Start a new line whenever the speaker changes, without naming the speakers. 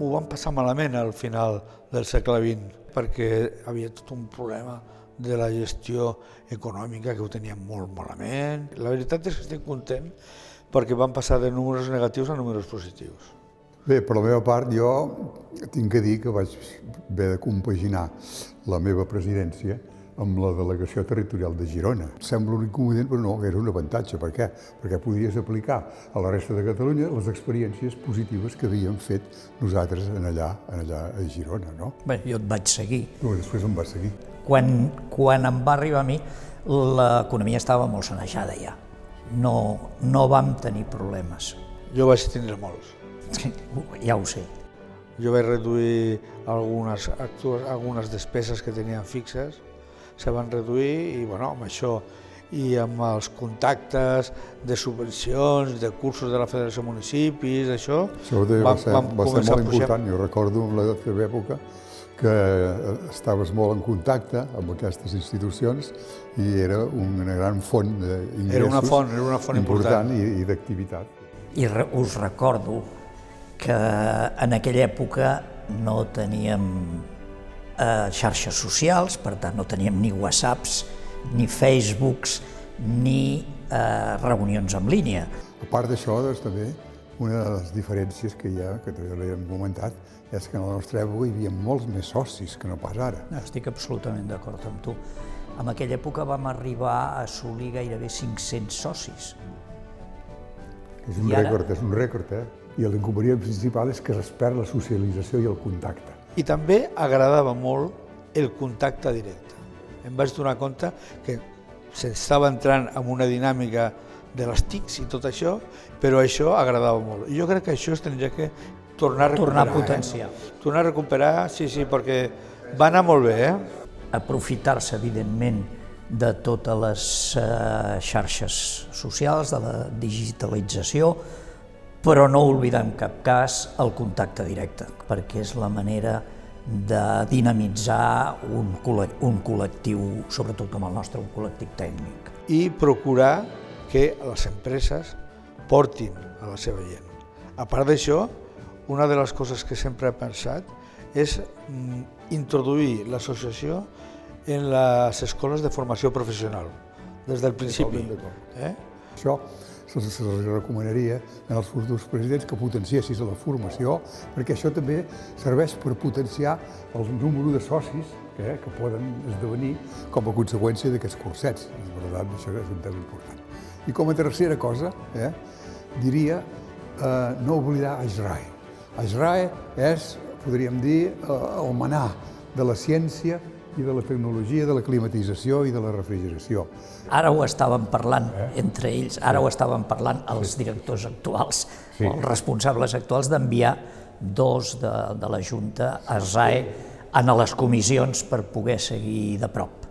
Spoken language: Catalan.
ho van passar malament al final del segle XX, perquè havia tot un problema de la gestió econòmica, que ho tenien molt malament. La veritat és que estic content perquè van passar de números negatius a números positius.
Bé, per la meva part, jo tinc que dir que vaig haver de compaginar la meva presidència amb la delegació territorial de Girona. Sembla un inconvenient, però no, era un avantatge. Per què? Perquè podies aplicar a la resta de Catalunya les experiències positives que havíem fet nosaltres allà a Girona, no?
Bé, jo et vaig seguir.
No, després em vas seguir.
Quan em va arribar a mi, l'economia estava molt sanejada ja. No vam tenir problemes.
Jo vaig tindre molts.
Ja ho sé.
Jo vaig reduir algunes despeses que tenien fixes, se van reduir i amb això i amb els contactes de subvencions, de cursos de la Federació de Municipis, això
va ser molt important. Jo recordo en la teva època que estaves molt en contacte amb aquestes institucions i era una gran font d'ingressos.
Era una font important
i d'activitat.
I us recordo que en aquella època no teníem xarxes socials, per tant no teníem ni whatsapps, ni facebooks, ni reunions en línia.
A part d'això, doncs, també, una de les diferències que hi ha, que també l'hem comentat, és que en la nostra època hi havia molts més socis que no pas ara.
Estic absolutament d'acord amb tu. En aquella època vam arribar a assolir gairebé 500 socis.
És un rècord, I l'inconvenient principal és que es perd la socialització i el contacte.
I també agradava molt el contacte directe. Em vaig donar compte que s'estava entrant en una dinàmica de les TICs i tot això, però això agradava molt. I jo crec que això es tindria que tornar a recuperar.
Tornar a potenciar.
Tornar a recuperar, sí, perquè va anar molt bé.
Aprofitar-se, evidentment, de totes les xarxes socials, de la digitalització, però no oblidar en cap cas el contacte directe, perquè és la manera de dinamitzar un col·lectiu, sobretot com el nostre, un col·lectiu tècnic.
I procurar que les empreses portin a la seva gent. A part d'això, una de les coses que sempre he pensat és introduir l'associació en les escoles de formació professional, des del principi.
Això se'ls recomanaria als futurs presidents que potenciessis la formació, perquè això també serveix per potenciar el número de socis que poden esdevenir com a conseqüència d'aquests cursets. Per tant, això és un tema important. I com a tercera cosa, diria no oblidar AISRAE. AISRAE és, podríem dir, el manar de la ciència i de la tecnologia, de la climatització i de la refrigeració.
Ara ho estàvem parlant entre ells, ara ho estàvem parlant els directors actuals, els responsables actuals, d'enviar dos de la Junta a AISRAE a les comissions per poder seguir de prop.